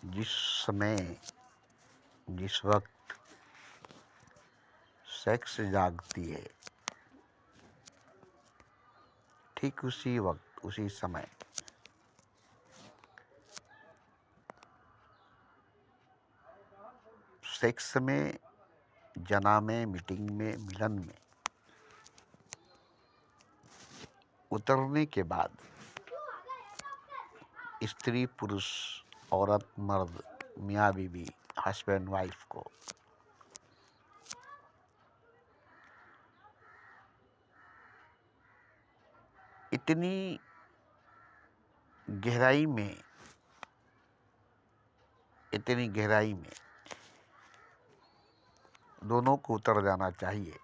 जिस समय जिस वक्त सेक्स जागती है, ठीक उसी वक्त उसी समय सेक्स में, जना में, मीटिंग में, मिलन में उतरने के बाद स्त्री पुरुष, औरत मर्द, मियाँ बीवी, हस्बैंड वाइफ को इतनी गहराई में दोनों को उतर जाना चाहिए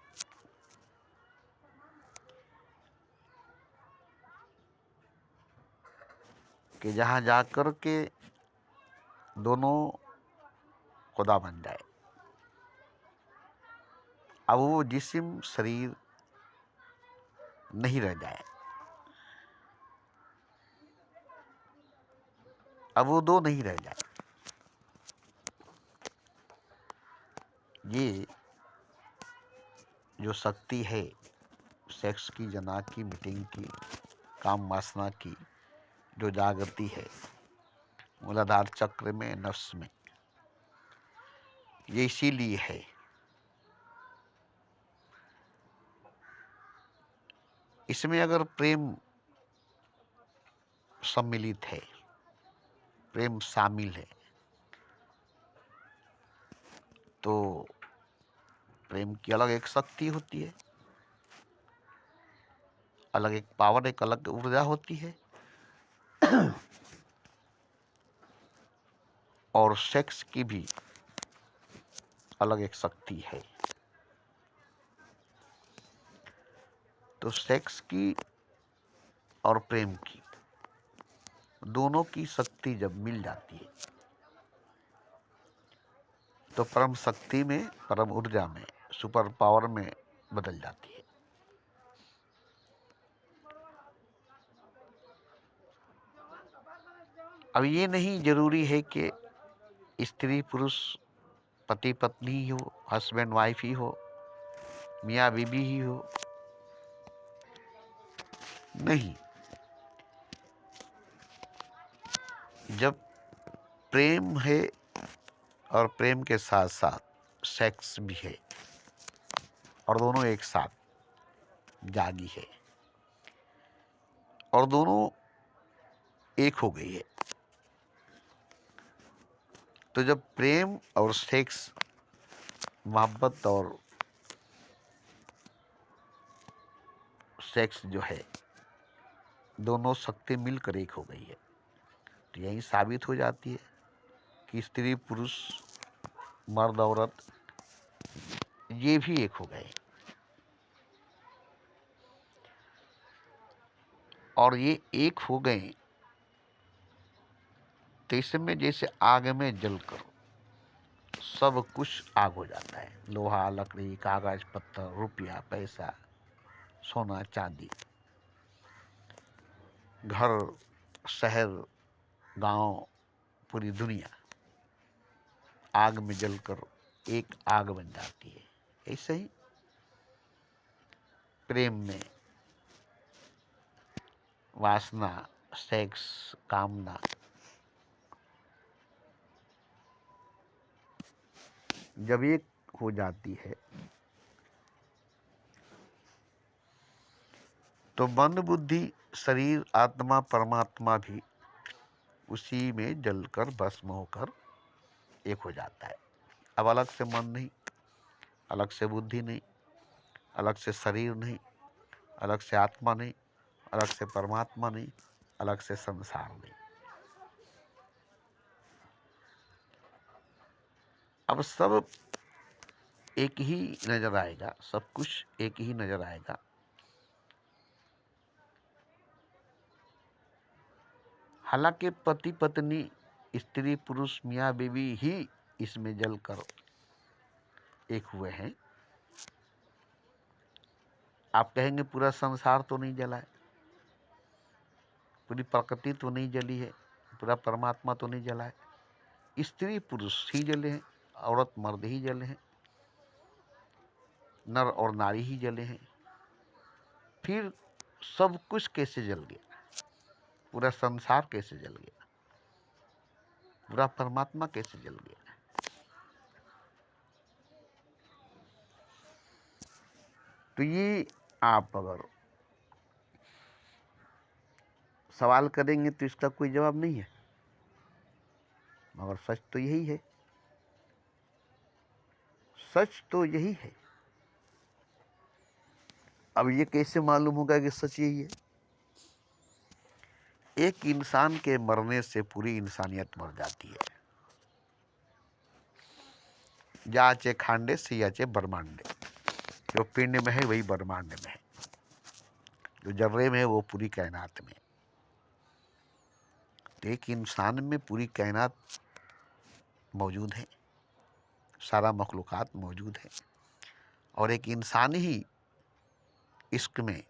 कि जहाँ जाकर के दोनों खुदा बन जाए। अब वो जिस्म शरीर नहीं रह जाए, अब वो दो नहीं रह जाए। ये जो शक्ति है सेक्स की, जना की, मीटिंग की, काम वासना की, जो जागृति है मूलाधार चक्र में, नफ्स में, ये इसीलिए है इसमें अगर प्रेम सम्मिलित है, प्रेम शामिल है, तो प्रेम की अलग एक शक्ति होती है, अलग एक पावर, एक अलग ऊर्जा होती है। और सेक्स की भी अलग एक शक्ति है। तो सेक्स की और प्रेम की, दोनों की शक्ति जब मिल जाती है तो परम शक्ति में, परम ऊर्जा में, सुपर पावर में बदल जाती है। अब ये नहीं जरूरी है कि स्त्री पुरुष, पति पत्नी ही हो, हस्बैंड वाइफ ही हो, मियाँ बीबी ही हो। नहीं, जब प्रेम है और प्रेम के साथ साथ सेक्स भी है और दोनों एक साथ जागी है और दोनों एक हो गई है, तो जब प्रेम और सेक्स, मोहब्बत और सेक्स जो है, दोनों शक्ति मिलकर एक हो गई है, तो यही साबित हो जाती है कि स्त्री पुरुष, मर्द औरत ये भी एक हो गए। और ये एक हो गए तो इसमें जैसे आग में जलकर सब कुछ आग हो जाता है। लोहा, लकड़ी, कागज, पत्थर, रुपया, पैसा, सोना, चांदी, घर, शहर, गांव, पूरी दुनिया आग में जलकर एक आग बन जाती है। ऐसे ही प्रेम में वासना, सेक्स, कामना जब एक हो जाती है तो मन, बुद्धि, शरीर, आत्मा, परमात्मा भी उसी में जलकर भस्म होकर एक हो जाता है। अब अलग से मन नहीं, अलग से बुद्धि नहीं, अलग से शरीर नहीं, अलग से आत्मा नहीं, अलग से परमात्मा नहीं, अलग से संसार नहीं। अब सब एक ही नजर आएगा, सब कुछ एक ही नजर आएगा। हालांकि पति पत्नी, स्त्री पुरुष, मियाँ बीवी ही इसमें जलकर एक हुए हैं। आप कहेंगे पूरा संसार तो नहीं जला है, पूरी प्रकृति तो नहीं जली है, पूरा परमात्मा तो नहीं जला है। स्त्री पुरुष ही जले हैं, औरत मर्द ही जले हैं, नर और नारी ही जले हैं। फिर सब कुछ कैसे जल गया? पूरा संसार कैसे जल गया? पूरा परमात्मा कैसे जल गया? तो ये आप अगर सवाल करेंगे तो इसका कोई जवाब नहीं है, मगर सच तो यही है। सच तो यही है। अब ये कैसे मालूम होगा कि सच यही है? एक इंसान के मरने से पूरी इंसानियत मर जाती है। जाचे खांडे से याचे ब्रह्मांडे, जो पिंड में है वही ब्रह्मांड में है, जो जर्रे में है वो पूरी कायनात में। तो एक इंसान में पूरी कायनात मौजूद है, सारा मखलूक़ात मौजूद है, और एक इंसान ही इश्क में,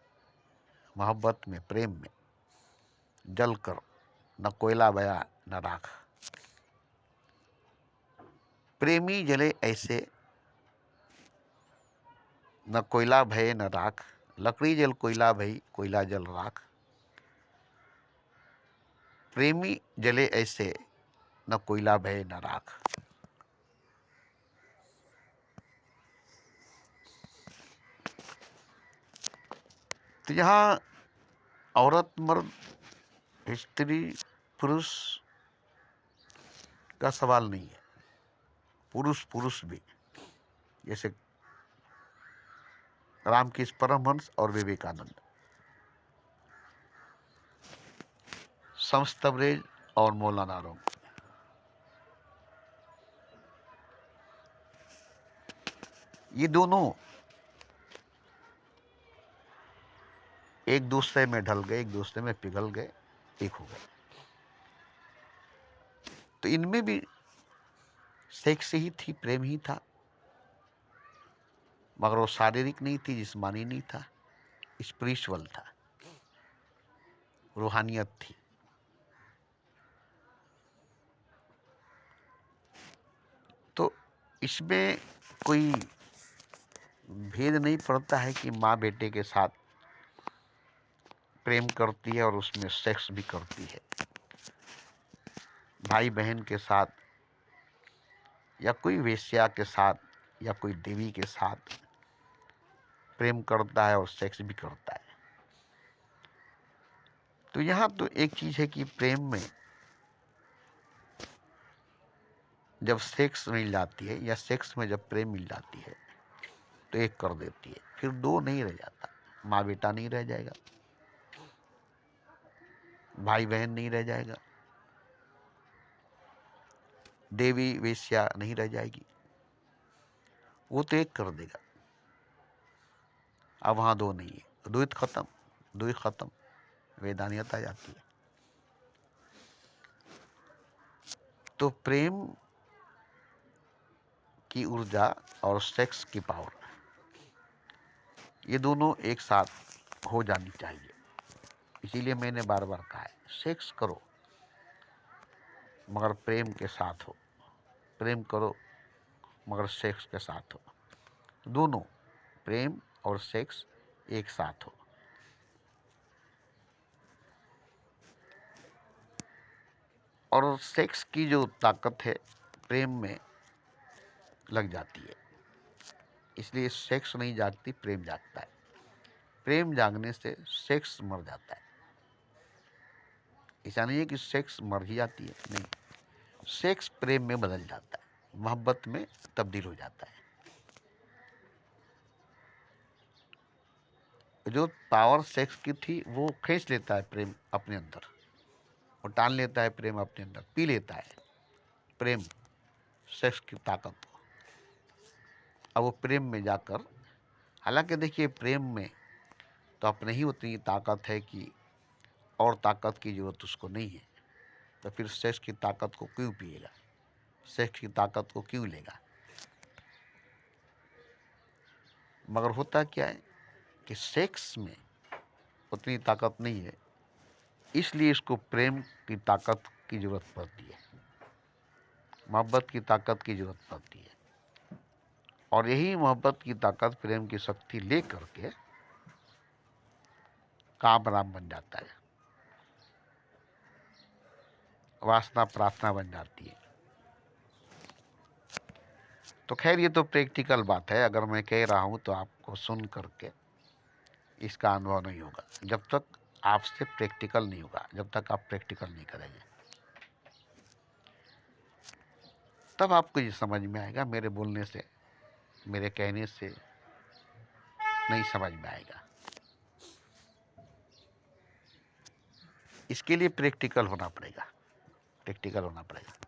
मोहब्बत में, प्रेम में जल कर न कोयला बया न राख। प्रेमी जले ऐसे न कोयला भये न राख, लकड़ी जल कोयला भई कोयला जल राख। प्रेमी जले ऐसे न कोयला भये न राख। तो यहाँ औरत मर्द, स्त्री पुरुष का सवाल नहीं है। पुरुष पुरुष भी, जैसे रामकृष्ण परमहंस और विवेकानंद, शम्स तबरेज और मौलाना रूम, ये दोनों एक दूसरे में ढल गए, एक दूसरे में पिघल गए, एक हो गए। तो इनमें भी सेक्स ही थी, प्रेम ही था, मगर वो शारीरिक नहीं थी, जिस्मानी नहीं था, स्पिरिचुअल था, रूहानियत थी। तो इसमें कोई भेद नहीं पड़ता है कि माँ बेटे के साथ प्रेम करती है और उसमें सेक्स भी करती है, भाई बहन के साथ, या कोई वेश्या के साथ, या कोई देवी के साथ प्रेम करता है और सेक्स भी करता है। तो यहाँ तो एक चीज़ है कि प्रेम में जब सेक्स मिल जाती है, या सेक्स में जब प्रेम मिल जाती है, तो एक कर देती है, फिर दो नहीं रह जाता। माँ बेटा नहीं रह जाएगा, भाई बहन नहीं रह जाएगा, देवी वेश्या नहीं रह जाएगी, वो तो एक कर देगा। अब वहाँ दो नहीं है, द्वैत खत्म, द्वैत खत्म, वेदानियत आ जाती है। तो प्रेम की ऊर्जा और सेक्स की पावर, ये दोनों एक साथ हो जानी चाहिए। इसीलिए मैंने बार बार कहा है, सेक्स करो मगर प्रेम के साथ हो, प्रेम करो मगर सेक्स के साथ हो, दोनों प्रेम और सेक्स एक साथ हो। और सेक्स की जो ताकत है प्रेम में लग जाती है, इसलिए सेक्स नहीं जागती, प्रेम जागता है। प्रेम जागने से सेक्स मर जाता है। ऐसा नहीं है कि सेक्स मर ही जाती है, नहीं, सेक्स प्रेम में बदल जाता है, मोहब्बत में तब्दील हो जाता है। जो पावर सेक्स की थी वो खींच लेता है प्रेम अपने अंदर, और टान लेता है प्रेम अपने अंदर, पी लेता है प्रेम सेक्स की ताकत को। अब वो प्रेम में जाकर, हालांकि देखिए प्रेम में तो अपने ही उतनी ताकत है कि और ताकत की जरूरत उसको नहीं है, तो फिर सेक्स की ताकत को क्यों पिएगा, सेक्स की ताकत को क्यों लेगा। मगर होता क्या है कि सेक्स में उतनी ताकत नहीं है, इसलिए इसको प्रेम की ताकत की जरूरत पड़ती है। मोहब्बत की ताकत की जरूरत पड़ती है, और यही मोहब्बत की ताकत, प्रेम की शक्ति ले करके काम राम बन जाता है, वासना प्रार्थना बन जाती है। तो खैर ये तो प्रैक्टिकल बात है, अगर मैं कह रहा हूं तो आपको सुन करके इसका अनुभव नहीं होगा, जब तक आपसे प्रैक्टिकल नहीं होगा, जब तक आप प्रैक्टिकल नहीं करेंगे तब आपको ये समझ में आएगा। मेरे बोलने से, मेरे कहने से नहीं समझ में आएगा। इसके लिए प्रैक्टिकल होना पड़ेगा, प्रैक्टिकल होना पड़ेगा।